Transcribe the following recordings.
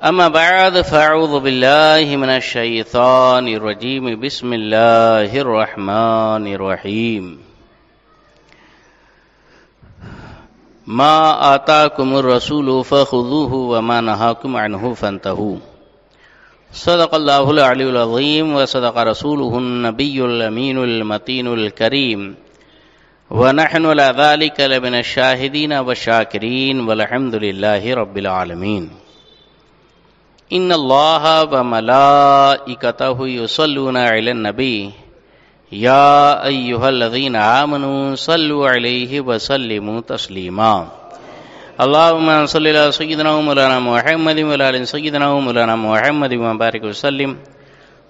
أما بعد فأعوذ بالله من الشيطان الرجيم بسم الله الرحمن الرحيم ما آتاكم الرسول فخذوه وما نهاكم عنه فانتهوا صدق الله العلي العظيم وصدق رسوله النبي الأمين المتين الكريم ونحن على ذلك لمن الشاهدين والشاكرين والحمد لله رب العالمين ان اللہ وملائکتہ یصلون علی النبی یا ایہا الذین آمنوا صلوا علیہ وسلموا تسلیما اللہم صلی علی سیدنا مولانا محمد وعلی آل سیدنا مولانا محمد وبارک وسلم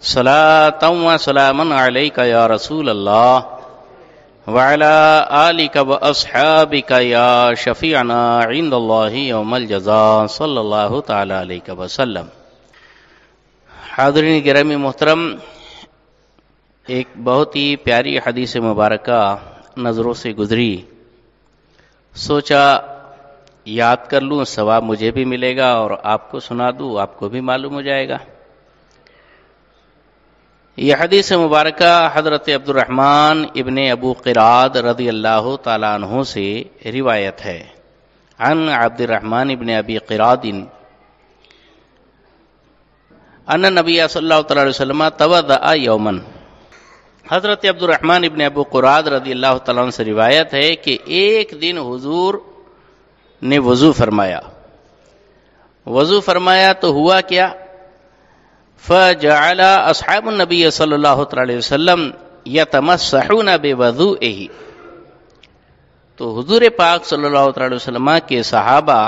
صلاۃ و سلاما علیک یا رسول اللہ وعلى آلك وأصحابك يا شفيعنا عند الله يوم الجزاء صلی اللہ تعالی علیہ وسلم. حاضرین گرامی محترم، ایک بہت ہی پیاری حدیث مبارکہ نظروں سے گزری، سوچا یاد کر لوں، ثواب مجھے بھی ملے گا اور آپ کو سنا دوں، آپ کو بھی معلوم ہو جائے گا. یہ حدیث مبارکہ حضرت عبد الرحمن ابن ابو قراد رضی اللہ تعالیٰ عنہ سے روایت ہے. عن عبد الرحمن ابن ابی قراد ان نبی صلی اللہ تعالی علیہ وسلم توضأ یوما. حضرت عبد الرحمن ابن ابو قراد رضی اللہ تعالیٰ عنہ سے روایت ہے کہ ایک دن حضور نے وضو فرمایا. وضو فرمایا تو ہوا کیا؟ فجعل اصحاب النبی صلی اللہ علیہ وسلم یتمسحون بوضوئہ. تو حضور پاک صلی اللہ علیہ وسلم کے صحابہ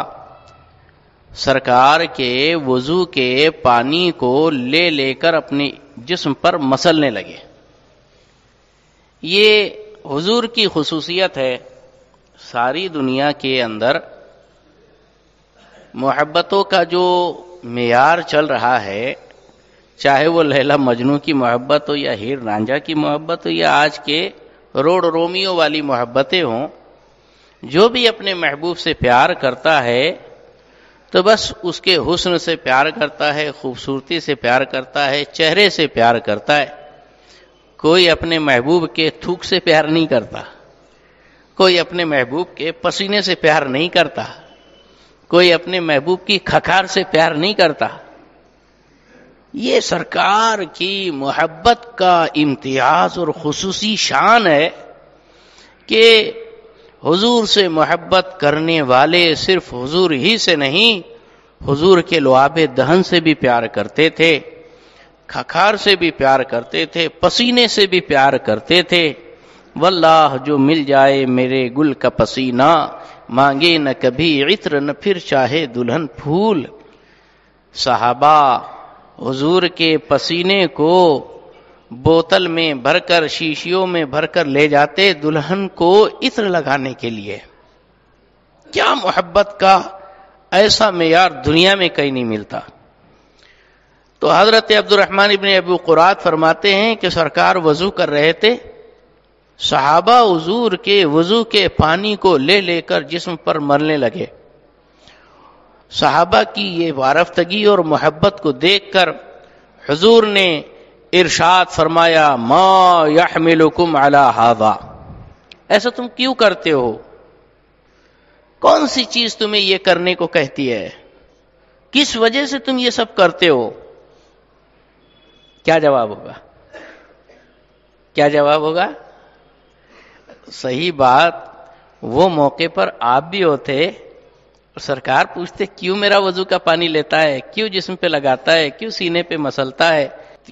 سرکار کے وضو کے پانی کو لے لے کر اپنے جسم پر مسلنے لگے. یہ حضور کی خصوصیت ہے. ساری دنیا کے اندر محبتوں کا جو معیار چل رہا ہے، چاہے وہ لیلا مجنوں کی محبت ہو یا ہیر رانجھا کی محبت ہو یا آج کے روڈ رومیو والی محبتیں ہوں، جو بھی اپنے محبوب سے پیار کرتا ہے تو بس اس کے حسن سے پیار کرتا ہے، خوبصورتی سے پیار کرتا ہے، چہرے سے پیار کرتا ہے. کوئی اپنے محبوب کے تھوک سے پیار نہیں کرتا، کوئی اپنے محبوب کے پسینے سے پیار نہیں کرتا، کوئی اپنے محبوب کی کھکار سے پیار نہیں کرتا. یہ سرکار کی محبت کا امتیاز اور خصوصی شان ہے کہ حضور سے محبت کرنے والے صرف حضور ہی سے نہیں، حضور کے لعاب دہن سے بھی پیار کرتے تھے، کھکار سے بھی پیار کرتے تھے، پسینے سے بھی پیار کرتے تھے. واللہ جو مل جائے میرے گل کا پسینہ، مانگے نہ کبھی عطر نہ پھر چاہے دلہن پھول. صحابہ حضور کے پسینے کو بوتل میں بھر کر، شیشیوں میں بھر کر لے جاتے دلہن کو عطر لگانے کے لیے. کیا محبت کا ایسا معیار دنیا میں کہیں نہیں ملتا. تو حضرت عبد الرحمن ابن ابو قراد فرماتے ہیں کہ سرکار وضو کر رہے تھے، صحابہ حضور کے وضو کے پانی کو لے لے کر جسم پر ملنے لگے. صحابہ کی یہ وارفتگی اور محبت کو دیکھ کر حضور نے ارشاد فرمایا، ما یحملکم علی ھذا، ایسا تم کیوں کرتے ہو؟ کون سی چیز تمہیں یہ کرنے کو کہتی ہے؟ کس وجہ سے تم یہ سب کرتے ہو؟ کیا جواب ہوگا؟ کیا جواب ہوگا؟ صحیح بات، وہ موقع پر آپ بھی ہوتے، سرکار پوچھتے کیوں میرا وضو کا پانی لیتا ہے، کیوں جسم پہ لگاتا ہے، کیوں سینے پہ مسلتا ہے؟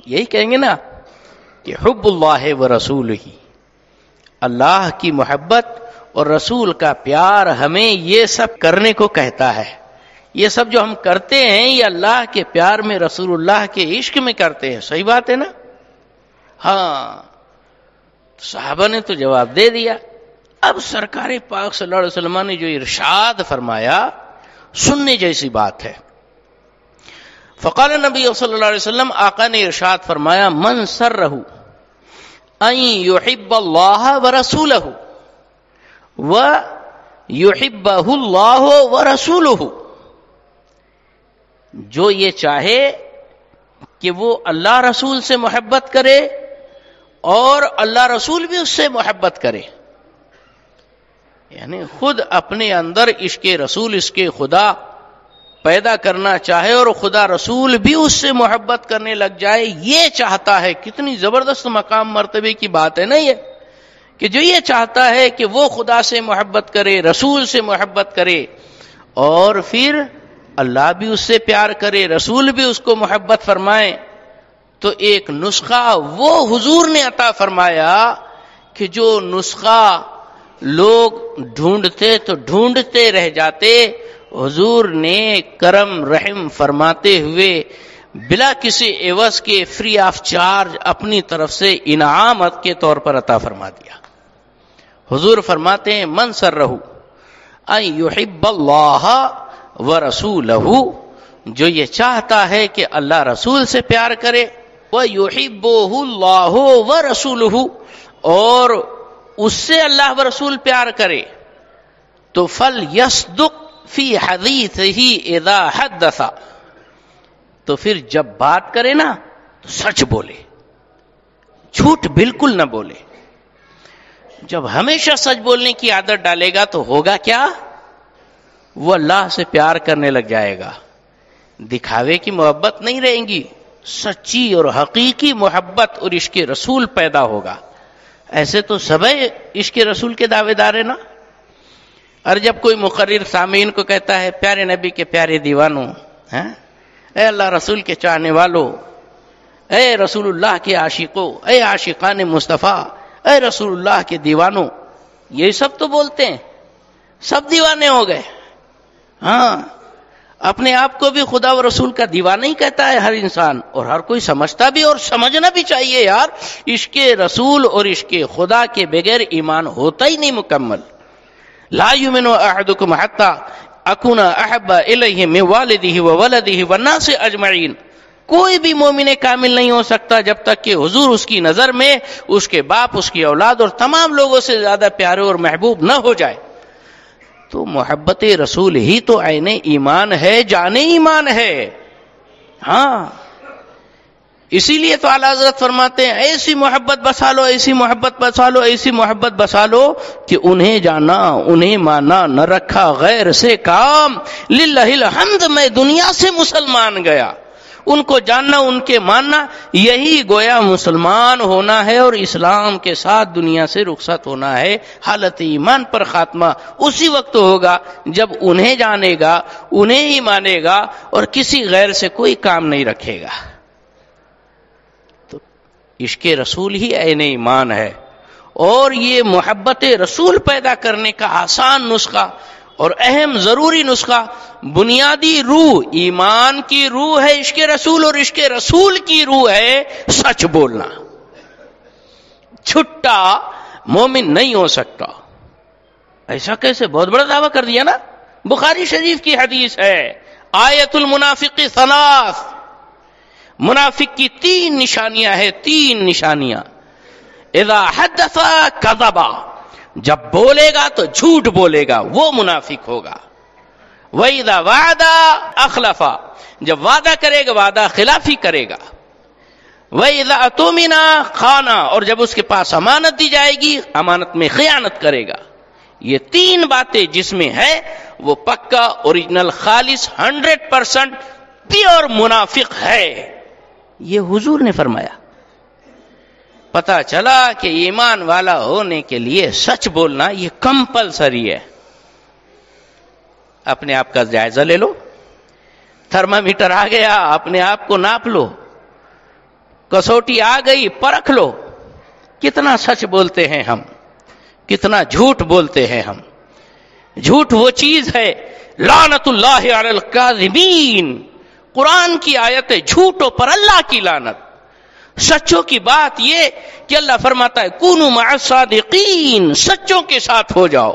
یہی کہیں گے نا کہ حب اللہ و رسولہ، اللہ کی محبت اور رسول کا پیار ہمیں یہ سب کرنے کو کہتا ہے. یہ سب جو ہم کرتے ہیں یہ اللہ کے پیار میں، رسول اللہ کے عشق میں کرتے ہیں. صحیح بات ہے نا؟ ہاں، صحابہ نے تو جواب دے دیا. اب سرکار پاک صلی اللہ علیہ وسلم نے جو ارشاد فرمایا سننے جیسی بات ہے. فقال نبی صلی اللہ علیہ وسلم، آقا نے ارشاد فرمایا، من سرہ ان یحب اللہ ورسولہ ویحبہ اللہ ورسولہ، جو یہ چاہے کہ وہ اللہ رسول سے محبت کرے اور اللہ رسول بھی اس سے محبت کرے، یعنی خود اپنے اندر عشق رسول، عشق خدا پیدا کرنا چاہے اور خدا رسول بھی اس سے محبت کرنے لگ جائے، یہ چاہتا ہے. کتنی زبردست مقام مرتبے کی بات ہے نا یہ، کہ جو یہ چاہتا ہے کہ وہ خدا سے محبت کرے، رسول سے محبت کرے، اور پھر اللہ بھی اس سے پیار کرے، رسول بھی اس کو محبت فرمائے، تو ایک نسخہ وہ حضور نے عطا فرمایا کہ جو نسخہ لوگ ڈھونڈتے تو ڈھونڈتے رہ جاتے، حضور نے کرم رحم فرماتے ہوئے بلا کسی عوض کے فری آف چارج اپنی طرف سے انعامت کے طور پر عطا فرما دیا. حضور فرماتے ہیں من سرہ ان یحب اللہ ورسولہ، جو یہ چاہتا ہے کہ اللہ رسول سے پیار کرے، وَيُحِبُّهُ اللَّهُ وَرَسُولُهُ، اور اس سے اللہ و رسول پیار کرے، تو فَلْيَصْدُقْ فِي حَدِيثِهِ اِذَا حَدَّثَ، تو پھر جب بات کرے نا تو سچ بولے، جھوٹ بالکل نہ بولے. جب ہمیشہ سچ بولنے کی عادت ڈالے گا تو ہوگا کیا؟ وہ اللہ سے پیار کرنے لگ جائے گا. دکھاوے کی محبت نہیں رہیں گی، سچی اور حقیقی محبت اور عشق رسول پیدا ہوگا. ایسے تو سب عشق رسول کے دعوے دار ہیں نا. اور جب کوئی مقرر سامعین کو کہتا ہے پیارے نبی کے پیارے دیوانوں، اے اللہ رسول کے چاہنے والوں، اے رسول اللہ کے عاشقوں، اے عاشقان مصطفیٰ، اے رسول اللہ کے دیوانوں، یہ سب تو بولتے ہیں، سب دیوانے ہو گئے. ہاں، اپنے آپ کو بھی خدا و رسول کا دیوانہ ہی کہتا ہے ہر انسان، اور ہر کوئی سمجھتا بھی اور سمجھنا بھی چاہیے یار. عشق رسول اور عشق خدا کے بغیر ایمان ہوتا ہی نہیں مکمل. لا یؤمن احدکم حتی اکون احب الیہ من والدہ وولدہ والناس اجمعین. کوئی بھی مومن کامل نہیں ہو سکتا جب تک کہ حضور اس کی نظر میں اس کے باپ، اس کی اولاد اور تمام لوگوں سے زیادہ پیارے اور محبوب نہ ہو جائے. تو محبت رسول ہی تو عین ایمان ہے، جان ایمان ہے. ہاں، اسی لیے تو اعلیٰ حضرت فرماتے ہیں ایسی محبت بسا لو، ایسی محبت بسا لو، ایسی محبت بسا لو کہ انہیں جانا، انہیں مانا، نہ رکھا غیر سے کام. للہ الحمد، میں دنیا سے مسلمان گیا. ان کو جاننا، ان کے ماننا، یہی گویا مسلمان ہونا ہے اور اسلام کے ساتھ دنیا سے رخصت ہونا ہے. حالت ایمان پر خاتمہ اسی وقت ہوگا جب انہیں جانے گا، انہیں ہی مانے گا اور کسی غیر سے کوئی کام نہیں رکھے گا. تو عشق رسول ہی عین ایمان ہے، اور یہ محبت رسول پیدا کرنے کا آسان نسخہ اور اہم ضروری نسخہ، بنیادی روح، ایمان کی روح ہے عشق رسول، اور عشق رسول کی روح ہے سچ بولنا. چھٹا مومن نہیں ہو سکتا. ایسا کیسے؟ بہت بڑا دعویٰ کر دیا نا. بخاری شریف کی حدیث ہے، آیت المنافق ثلاث، منافق کی 3 نشانیاں ہیں، 3 نشانیاں. اذا حدث کذب، جب بولے گا تو جھوٹ بولے گا، وہ منافق ہوگا. وَإِذَا وَعَدَ أَخْلَفَ، جب وعدہ کرے گا وعدہ خلافی کرے گا. وَإِذَا اؤْتُمِنَ خَانَ، اور جب اس کے پاس امانت دی جائے گی امانت میں خیانت کرے گا. یہ 3 باتیں جس میں ہے وہ پکا اوریجنل خالص 100% پیور منافق ہے. یہ حضور نے فرمایا. پتا چلا کہ ایمان والا ہونے کے لیے سچ بولنا یہ کمپلسری ہے. اپنے آپ کا جائزہ لے لو، تھرمامیٹر آ گیا، اپنے آپ کو ناپ لو، کسوٹی آ گئی، پرکھ لو. کتنا سچ بولتے ہیں ہم، کتنا جھوٹ بولتے ہیں ہم. جھوٹ وہ چیز ہے، لعنت اللہ علی الکاذبین، قرآن کی آیت ہے، جھوٹوں پر اللہ کی لعنت. سچوں کی بات یہ کہ اللہ فرماتا ہے کونوا مع الصادقین، سچوں کے ساتھ ہو جاؤ.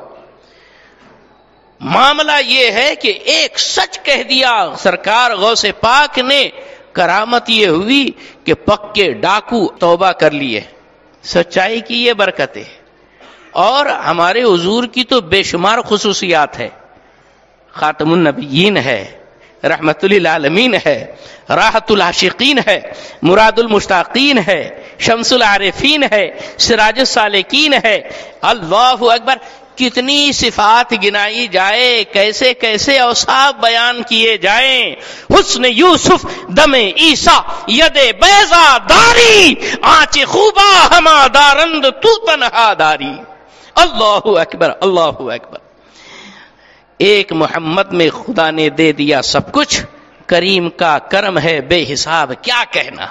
معاملہ یہ ہے کہ ایک سچ کہہ دیا سرکار غوث پاک نے، کرامت یہ ہوئی کہ پکے ڈاکو توبہ کر لیے. سچائی کی یہ برکت ہے، اور ہمارے حضور کی تو بے شمار خصوصیات ہے. خاتم النبیین ہے، رحمت للعالمین ہے، راحت العاشقین ہے، مراد المشتاقین ہے، شمس العارفین ہے، سراج السالکین ہے۔ اللہ اکبر! کتنی صفات گنائی جائے، کیسے کیسے اوصاف بیان کیے جائیں۔ حسن یوسف دم عیسیٰ ید بیضا داری، آنچ خوبا ہما دارند تو تنہا داری۔ اللہ اکبر، اللہ اکبر! ایک محمد میں خدا نے دے دیا سب کچھ، کریم کا کرم ہے بے حساب، کیا کہنا،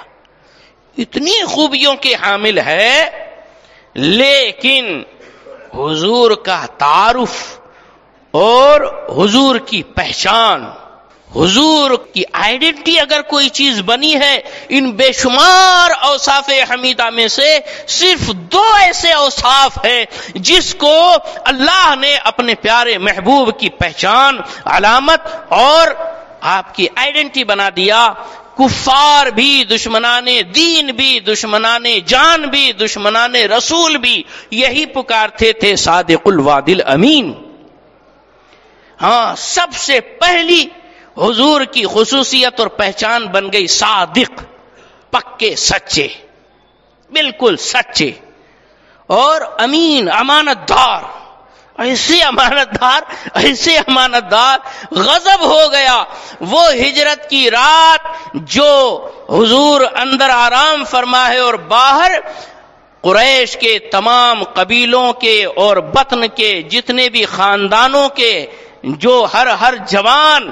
اتنی خوبیوں کے حامل ہے۔ لیکن حضور کا تعارف اور حضور کی پہچان، حضور کی آئیڈینٹی اگر کوئی چیز بنی ہے، ان بے شمار اوصاف حمیدہ میں سے صرف 2 ایسے اوصاف ہیں جس کو اللہ نے اپنے پیارے محبوب کی پہچان، علامت اور آپ کی آئیڈینٹی بنا دیا۔ کفار بھی، دشمنان دین بھی، دشمنان جان بھی، دشمنان رسول بھی یہی پکارتے تھے، صادق الوعد الامین۔ ہاں، سب سے پہلی حضور کی خصوصیت اور پہچان بن گئی صادق، پکے سچے، بالکل سچے، اور امین، امانت دار۔ ایسے امانت دار غضب ہو گیا وہ ہجرت کی رات جو حضور اندر آرام فرما ہے اور باہر قریش کے تمام قبیلوں کے اور بطن کے جتنے بھی خاندانوں کے جو ہر جوان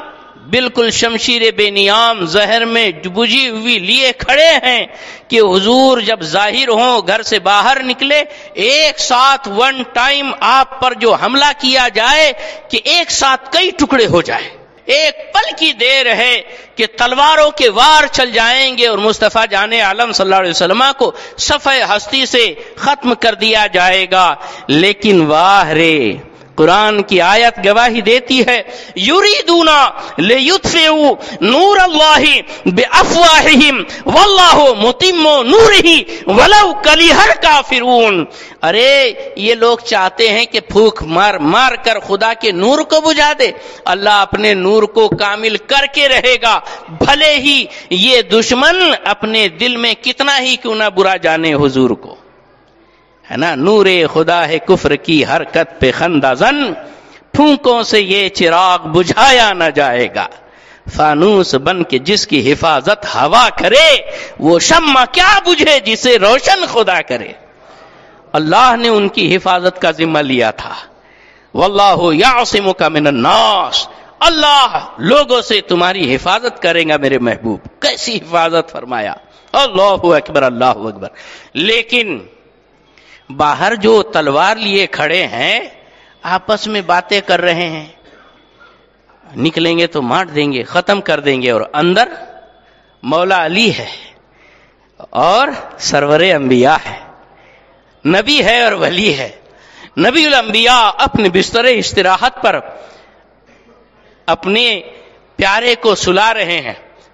بالکل شمشیر بے نیام زہر میں بجھی ہوئی لیے کھڑے ہیں کہ حضور جب ظاہر ہوں، گھر سے باہر نکلے، ایک ساتھ ون ٹائم آپ پر جو حملہ کیا جائے کہ ایک ساتھ کئی ٹکڑے ہو جائے، ایک پل کی دیر ہے کہ تلواروں کے وار چل جائیں گے اور مصطفیٰ جان عالم صلی اللہ علیہ وسلم کو صفحہ ہستی سے ختم کر دیا جائے گا۔ لیکن واہ رے، قرآن کی آیت گواہی دیتی ہے، یریدون لیطفئوا نور اللہ بافواہہم واللہ متم نورہ ولو کرہ الکافرون۔ ارے یہ لوگ چاہتے ہیں کہ پھونک مار مار کر خدا کے نور کو بجھا دے، اللہ اپنے نور کو کامل کر کے رہے گا، بھلے ہی یہ دشمن اپنے دل میں کتنا ہی کیوں نہ برا جانے حضور کو، ہے نا۔ نور خدا ہے کفر کی حرکت پہ خندہ زن، پھونکوں سے یہ چراغ بجھایا نہ جائے گا، فانوس بن کے جس کی حفاظت ہوا کرے، وہ شمع کیا بجھے جسے روشن خدا کرے۔ اللہ نے ان کی حفاظت کا ذمہ لیا تھا، واللہ یعصمک من الناس، اللہ لوگوں سے تمہاری حفاظت کرے گا میرے محبوب۔ کیسی حفاظت فرمایا، اللہ اکبر، اللہ اکبر۔ لیکن باہر جو تلوار لیے کھڑے ہیں آپس میں باتیں کر رہے ہیں، نکلیں گے تو مار دیں گے، ختم کر دیں گے، اور اندر مولا علی ہے اور سرور انبیاء ہے، نبی ہے اور ولی ہے۔ نبی الانبیاء اپنے بستر استراحت پر اپنے پیارے کو سلا رہے ہیں،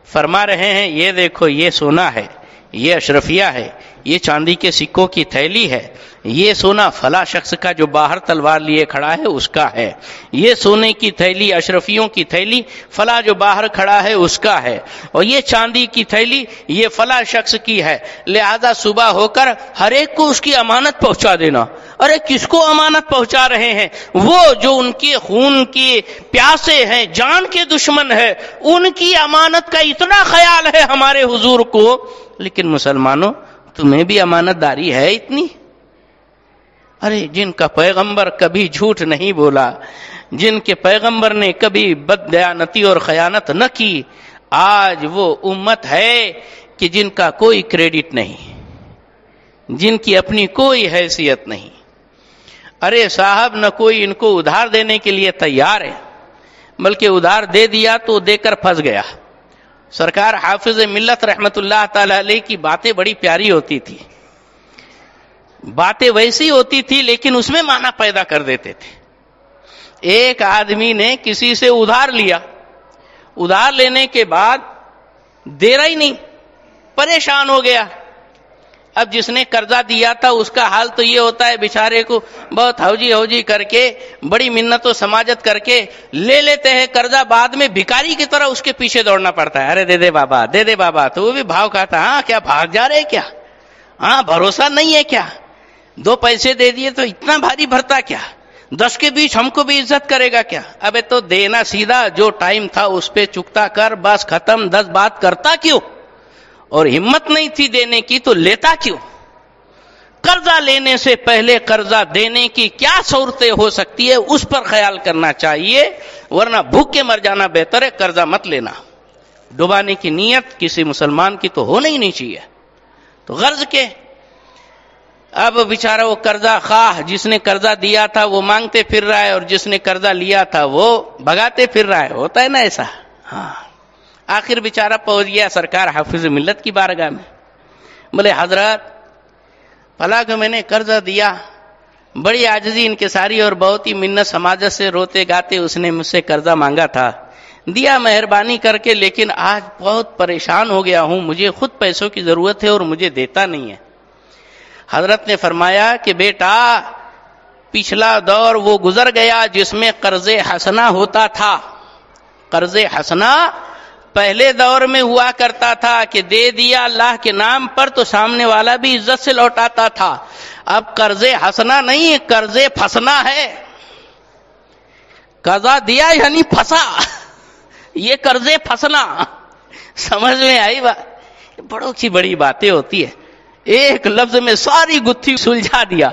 فرما رہے ہیں یہ دیکھو یہ سونا ہے، یہ اشرفیہ ہے، یہ چاندی کے سکوں کی تھیلی ہے، یہ سونا فلاں شخص کا جو باہر تلوار لیے کھڑا ہے اس کا ہے، یہ سونے کی تھیلی اشرفیوں کی تھیلی فلاں جو باہر کھڑا ہے اس کا ہے، اور یہ چاندی کی تھیلی یہ فلاں شخص کی ہے، لہذا صبح ہو کر ہر ایک کو اس کی امانت پہنچا دینا۔ ارے کس کو امانت پہنچا رہے ہیں؟ وہ جو ان کے خون کے پیاسے ہیں، جان کے دشمن ہے، ان کی امانت کا اتنا خیال ہے ہمارے حضور کو۔ لیکن مسلمانوں تمہیں بھی امانت داری ہے اتنی؟ ارے جن کا پیغمبر کبھی جھوٹ نہیں بولا، جن کے پیغمبر نے کبھی بددیانتی اور خیانت نہ کی، آج وہ امت ہے کہ جن کا کوئی کریڈٹ نہیں، جن کی اپنی کوئی حیثیت نہیں۔ ارے صاحب نہ کوئی ان کو ادھار دینے کے لیے تیار ہے، بلکہ ادھار دے دیا تو دے کر پھنس گیا۔ سرکار حافظ ملت رحمت اللہ تعالی علیہ کی باتیں بڑی پیاری ہوتی تھی، باتیں ویسی ہوتی تھی لیکن اس میں معنی پیدا کر دیتے تھے۔ ایک آدمی نے کسی سے ادھار لیا، ادھار لینے کے بعد دے رہا ہی نہیں، پریشان ہو گیا۔ اب جس نے قرضہ دیا تھا اس کا حال تو یہ ہوتا ہے بیچارے کو بہت ہوجی کر کے بڑی منت و سماجت کر کے لے لیتے ہیں قرضہ، بعد میں بھکاری کی طرح اس کے پیچھے دوڑنا پڑتا ہے، ارے دے دے بابا دے دے بابا، تو وہ بھی بھاؤ کھاتا، ہاں کیا بھاگ جا رہے کیا، ہاں بھروسہ نہیں ہے کیا، 2 پیسے دے دیے تو اتنا بھاری بھرتا کیا، 10 کے بیچ ہم کو بھی عزت کرے گا کیا، ابے تو دینا سیدھا، جو ٹائم تھا اس پہ چکتا کر، بس ختم، 10 بات کرتا کیوں، اور ہمت نہیں تھی دینے کی تو لیتا کیوں؟ قرضہ لینے سے پہلے قرضہ دینے کی کیا صورتیں ہو سکتی ہے اس پر خیال کرنا چاہیے، ورنہ بھوک کے مر جانا بہتر ہے، قرضہ مت لینا۔ ڈبانے کی نیت کسی مسلمان کی تو ہونا ہی نہیں چاہیے۔ تو غرض کے اب بیچارہ وہ قرضہ خواہ جس نے قرضہ دیا تھا وہ مانگتے پھر رہا ہے، اور جس نے قرضہ لیا تھا وہ بھگاتے پھر رہا ہے، ہوتا ہے نا ایسا۔ ہاں آخر بیچارہ پہنچ گیا سرکار حافظ ملت کی بارگاہ میں، بولے حضرت فلاں کو میں نے قرضہ دیا، بڑی عاجزی انکساری اور بہت ہی منت سماجت سے روتے گاتے اس نے مجھ سے قرضہ مانگا تھا، دیا مہربانی کر کے، لیکن آج بہت پریشان ہو گیا ہوں، مجھے خود پیسوں کی ضرورت ہے اور مجھے دیتا نہیں ہے۔ حضرت نے فرمایا کہ بیٹا پچھلا دور وہ گزر گیا جس میں قرض حسنہ ہوتا تھا، قرض حسنہ پہلے دور میں ہوا کرتا تھا کہ دے دیا اللہ کے نام پر تو سامنے والا بھی عزت سے لوٹاتا تھا، اب قرض حسنہ نہیں قرض پھنسنا ہے، قرضہ دیا یعنی پھنسا، یہ قرض پھنسنا، سمجھ میں آئی بات؟ بڑوں کی بڑی باتیں ہوتی ہے، ایک لفظ میں ساری گتھی سلجھا دیا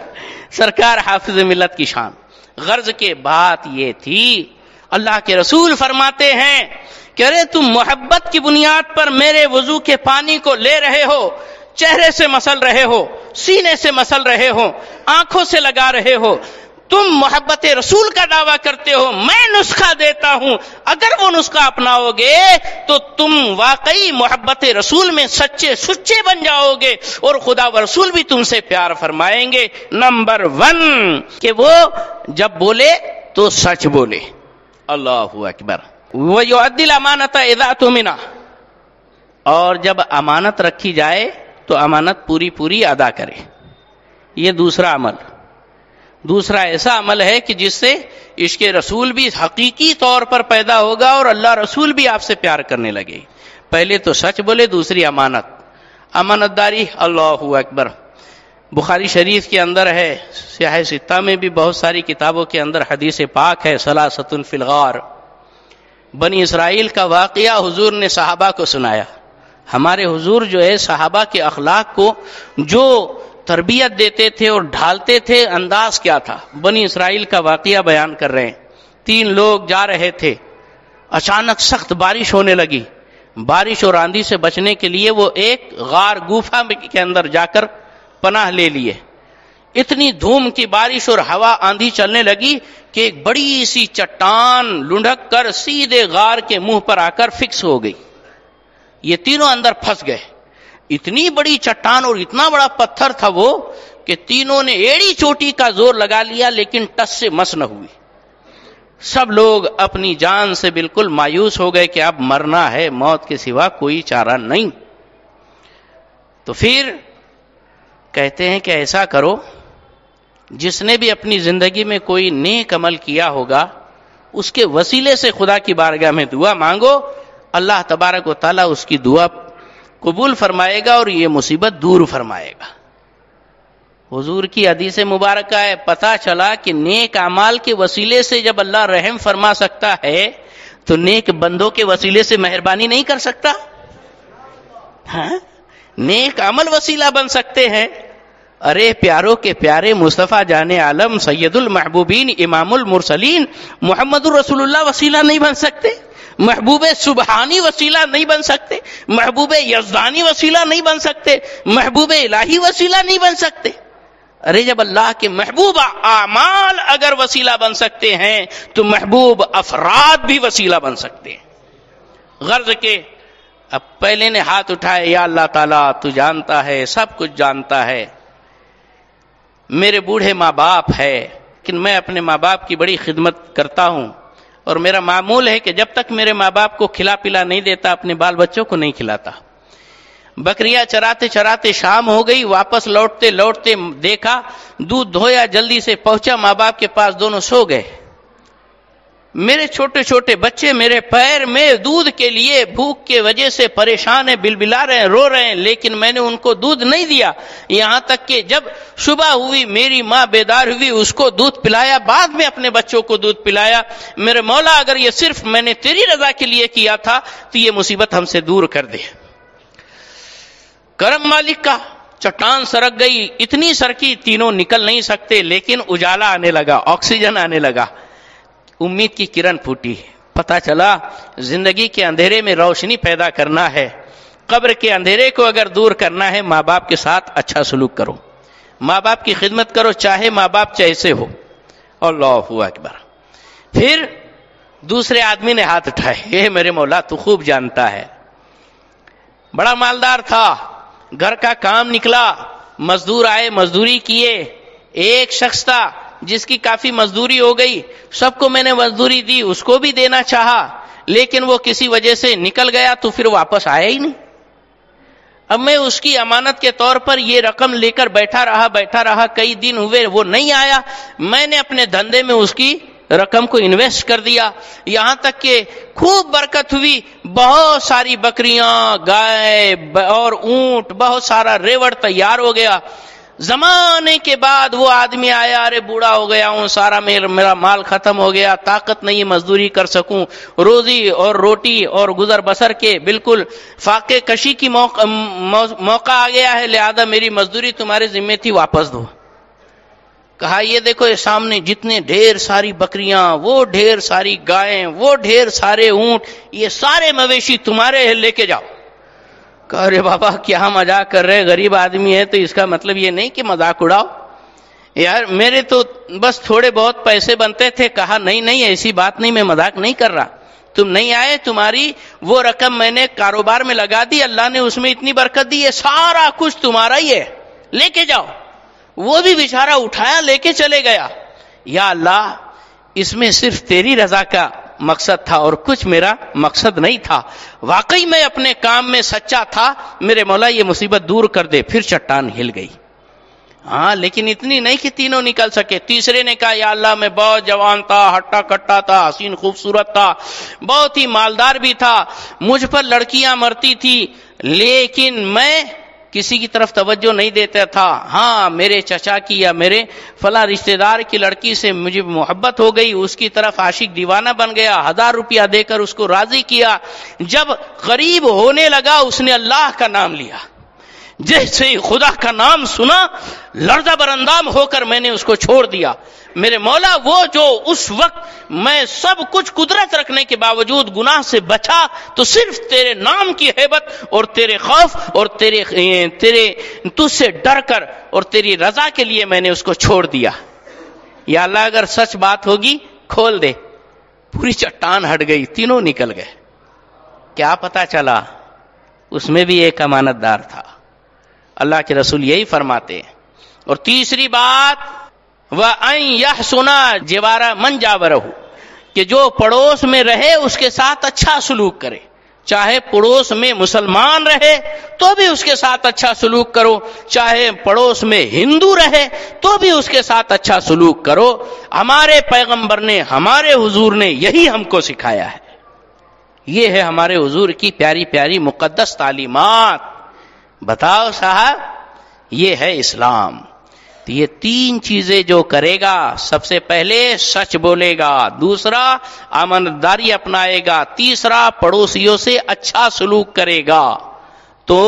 سرکار حافظ ملت کی شان۔ غرض کے بات یہ تھی، اللہ کے رسول فرماتے ہیں کہ ارے تم محبت کی بنیاد پر میرے وضو کے پانی کو لے رہے ہو، چہرے سے مسل رہے ہو، سینے سے مسل رہے ہو، آنکھوں سے لگا رہے ہو، تم محبت رسول کا دعویٰ کرتے ہو، میں نسخہ دیتا ہوں، اگر وہ نسخہ اپناؤ گے تو تم واقعی محبت رسول میں سچے سچے بن جاؤ گے، اور خدا و رسول بھی تم سے پیار فرمائیں گے۔ نمبر 1 کہ وہ جب بولے تو سچ بولے، اللہ اکبر، وَيُؤَدِّ الْأَمَانَةَ إِذَا اؤْتُمِنَ، اور جب امانت رکھی جائے تو امانت پوری ادا کرے۔ یہ دوسرا عمل، دوسرا ایسا عمل ہے کہ جس سے عشق رسول بھی حقیقی طور پر پیدا ہوگا اور اللہ رسول بھی آپ سے پیار کرنے لگے۔ پہلے تو سچ بولے، دوسری امانت، امانت داری، اللہ اکبر۔ بخاری شریف کے اندر ہے، سیاہ ستہ میں بھی بہت ساری کتابوں کے اندر حدیث پاک ہے، ثلاثۃ فی الغار، بنی اسرائیل کا واقعہ حضور نے صحابہ کو سنایا۔ ہمارے حضور جو ہے صحابہ کے اخلاق کو جو تربیت دیتے تھے اور ڈھالتے تھے، انداز کیا تھا، بنی اسرائیل کا واقعہ بیان کر رہے ہیں۔ 3 لوگ جا رہے تھے، اچانک سخت بارش ہونے لگی، بارش اور آندھی سے بچنے کے لیے وہ ایک غار گوفا کے اندر جا کر پناہ لے لیے۔ اتنی دھوم کی بارش اور ہوا آندھی چلنے لگی کہ ایک بڑی سی چٹان لنڈھک کر سیدھے غار کے منہ پر آ کر فکس ہو گئی۔ یہ تینوں اندر پھنس گئے۔ اتنی بڑی چٹان اور اتنا بڑا پتھر تھا وہ کہ تینوں نے ایڑی چوٹی کا زور لگا لیا لیکن ٹس سے مس نہ ہوئی۔ سب لوگ اپنی جان سے بالکل مایوس ہو گئے کہ اب مرنا ہے، موت کے سوا کوئی چارہ نہیں۔ تو پھر کہتے ہیں کہ ایسا کرو، جس نے بھی اپنی زندگی میں کوئی نیک عمل کیا ہوگا اس کے وسیلے سے خدا کی بارگاہ میں دعا مانگو، اللہ تبارک و تعالیٰ اس کی دعا قبول فرمائے گا اور یہ مصیبت دور فرمائے گا۔ حضور کی حدیث مبارکہ ہے، پتہ چلا کہ نیک اعمال کے وسیلے سے جب اللہ رحم فرما سکتا ہے تو نیک بندوں کے وسیلے سے مہربانی نہیں کر سکتا؟ ہاں نیک عمل وسیلہ بن سکتے ہیں۔ ارے پیاروں کے پیارے مصطفیٰ جان عالم سید المحبوبین امام المرسلین محمد الرسول اللہ وسیلہ نہیں بن سکتے؟ محبوب سبحانی وسیلہ نہیں بن سکتے؟ محبوب یزدانی وسیلہ نہیں بن سکتے؟ محبوب الہی وسیلہ نہیں بن سکتے؟ ارے جب اللہ کے محبوب اعمال اگر وسیلہ بن سکتے ہیں تو محبوب افراد بھی وسیلہ بن سکتے ہیں۔ غرض کے اب پہلے نے ہاتھ اٹھائے، یا اللہ تعالیٰ تو جانتا ہے، سب کچھ جانتا ہے، میرے بوڑھے ماں باپ ہے لیکن میں اپنے ماں باپ کی بڑی خدمت کرتا ہوں اور میرا معمول ہے کہ جب تک میرے ماں باپ کو کھلا پلا نہیں دیتا اپنے بال بچوں کو نہیں کھلاتا۔ بکریاں چراتے چراتے شام ہو گئی، واپس لوٹتے لوٹتے دیکھا دودھ دھویا، جلدی سے پہنچا ماں باپ کے پاس، دونوں سو گئے۔ میرے چھوٹے چھوٹے بچے میرے پیر میں دودھ کے لیے بھوک کے وجہ سے پریشان ہیں، بلبلا رہے ہیں، رو رہے ہیں، لیکن میں نے ان کو دودھ نہیں دیا، یہاں تک کہ جب صبح ہوئی میری ماں بیدار ہوئی، اس کو دودھ پلایا، بعد میں اپنے بچوں کو دودھ پلایا۔ میرے مولا اگر یہ صرف میں نے تیری رضا کے لیے کیا تھا تو یہ مصیبت ہم سے دور کر دے۔ کرم مالک کا، چٹان سرک گئی، اتنی سرکی تینوں نکل نہیں سکتے، لیکن اجالا آنے لگا، آکسیجن آنے لگا، امید کی کرن پھوٹی، پتا چلا زندگی کے اندھیرے میں روشنی پیدا کرنا ہے، قبر کے اندھیرے کو اگر دور کرنا ہے ماں باپ کے ساتھ اچھا سلوک کرو، ماں باپ کی خدمت کرو، چاہے ماں باپ جیسے ہو۔ اللہ اکبر۔ پھر دوسرے آدمی نے ہاتھ اٹھائے، اے میرے مولا تو خوب جانتا ہے، بڑا مالدار تھا، گھر کا کام نکلا، مزدور آئے، مزدوری کیے، ایک شخص تھا جس کی کافی مزدوری ہو گئی، سب کو میں نے مزدوری دی، اس کو بھی دینا چاہا، لیکن وہ کسی وجہ سے نکل گیا تو پھر واپس آیا ہی نہیں۔ اب میں اس کی امانت کے طور پر یہ رقم لے کر بیٹھا رہا، کئی دن ہوئے وہ نہیں آیا، میں نے اپنے دھندے میں اس کی رقم کو انویسٹ کر دیا، یہاں تک کہ خوب برکت ہوئی، بہت ساری بکریاں، گائے اور اونٹ، بہت سارا ریوڑ تیار ہو گیا۔ زمانے کے بعد وہ آدمی آیا، ارے بوڑھا ہو گیا ہوں، سارا میرا مال ختم ہو گیا، طاقت نہیں مزدوری کر سکوں، روزی اور روٹی اور گزر بسر کے بالکل فاقے کشی کی موقع آ گیا ہے، لہذا میری مزدوری تمہارے ذمہ تھی، واپس دو۔ کہا یہ دیکھو یہ سامنے جتنے ڈھیر ساری بکریاں، وہ ڈھیر ساری گائیں، وہ ڈھیر سارے اونٹ، یہ سارے مویشی تمہارے ہیں، لے کے جاؤ۔ کہا ارے بابا کیا مذاق کر رہے، غریب آدمی ہے تو اس کا مطلب یہ نہیں کہ مذاق اڑاؤ، یار میرے تو بس تھوڑے بہت پیسے بنتے تھے۔ کہا نہیں ایسی بات نہیں، میں مذاق نہیں کر رہا، تم نہیں آئے، تمہاری وہ رقم میں نے کاروبار میں لگا دی، اللہ نے اس میں اتنی برکت دی، یہ سارا کچھ تمہارا ہی ہے، لے کے جاؤ۔ وہ بھی بیچارہ اٹھایا، لے کے چلے گیا۔ یا اللہ، اس میں صرف تیری رضا کا مقصد تھا اور کچھ میرا مقصد نہیں تھا، واقعی میں اپنے کام میں سچا تھا، میرے مولا یہ مصیبت دور کر دے۔ پھر چٹان ہل گئی، ہاں لیکن اتنی نہیں کہ تینوں نکل سکے۔ تیسرے نے کہا یا اللہ میں بہت جوان تھا، ہٹا کٹا تھا، حسین خوبصورت تھا، بہت ہی مالدار بھی تھا، مجھ پر لڑکیاں مرتی تھی، لیکن میں کسی کی طرف توجہ نہیں دیتا تھا، ہاں میرے چچا کی یا میرے فلاں رشتہ دار کی لڑکی سے مجھے محبت ہو گئی، اس کی طرف عاشق دیوانہ بن گیا، 1000 روپیہ دے کر اس کو راضی کیا، جب قریب ہونے لگا اس نے اللہ کا نام لیا، جیسے ہی خدا کا نام سنا لرزہ براندام ہو کر میں نے اس کو چھوڑ دیا۔ میرے مولا وہ جو اس وقت میں سب کچھ قدرت رکھنے کے باوجود گناہ سے بچا تو صرف تیرے نام کی ہیبت اور تیرے خوف اور تیرے تجھ سے ڈر کر اور تیری رضا کے لیے میں نے اس کو چھوڑ دیا۔ یا اللہ اگر سچ بات ہوگی کھول دے۔ پوری چٹان ہٹ گئی، تینوں نکل گئے۔ کیا پتا چلا؟ اس میں بھی ایک امانت دار تھا۔ اللہ کے رسول یہی فرماتے ہیں۔ اور تیسری بات وَأَن يَحْسُنَ جِوَارَ مَن جَاوَرَهُ، کہ جو پڑوس میں رہے اس کے ساتھ اچھا سلوک کرے، چاہے پڑوس میں مسلمان رہے تو بھی اس کے ساتھ اچھا سلوک کرو، چاہے پڑوس میں ہندو رہے تو بھی اس کے ساتھ اچھا سلوک کرو۔ ہمارے پیغمبر نے، ہمارے حضور نے یہی ہم کو سکھایا ہے، یہ ہے ہمارے حضور کی پیاری پیاری مقدس تعلیمات۔ بتاؤ صاحب، یہ ہے اسلام۔ تو یہ 3 چیزیں جو کرے گا، سب سے پہلے سچ بولے گا، دوسرا امانتداری اپنائے گا، تیسرا پڑوسیوں سے اچھا سلوک کرے گا، تو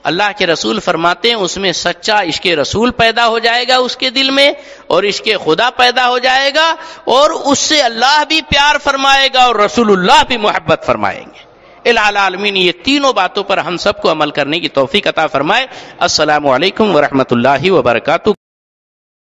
اللہ کے رسول فرماتے ہیں اس میں سچا عشق رسول پیدا ہو جائے گا اس کے دل میں، اور عشق خدا پیدا ہو جائے گا، اور اس سے اللہ بھی پیار فرمائے گا اور رسول اللہ بھی محبت فرمائیں گے۔ الہ العالمین یہ تینوں باتوں پر ہم سب کو عمل کرنے کی توفیق عطا فرمائے۔ السلام علیکم ورحمۃ اللہ وبرکاتہ۔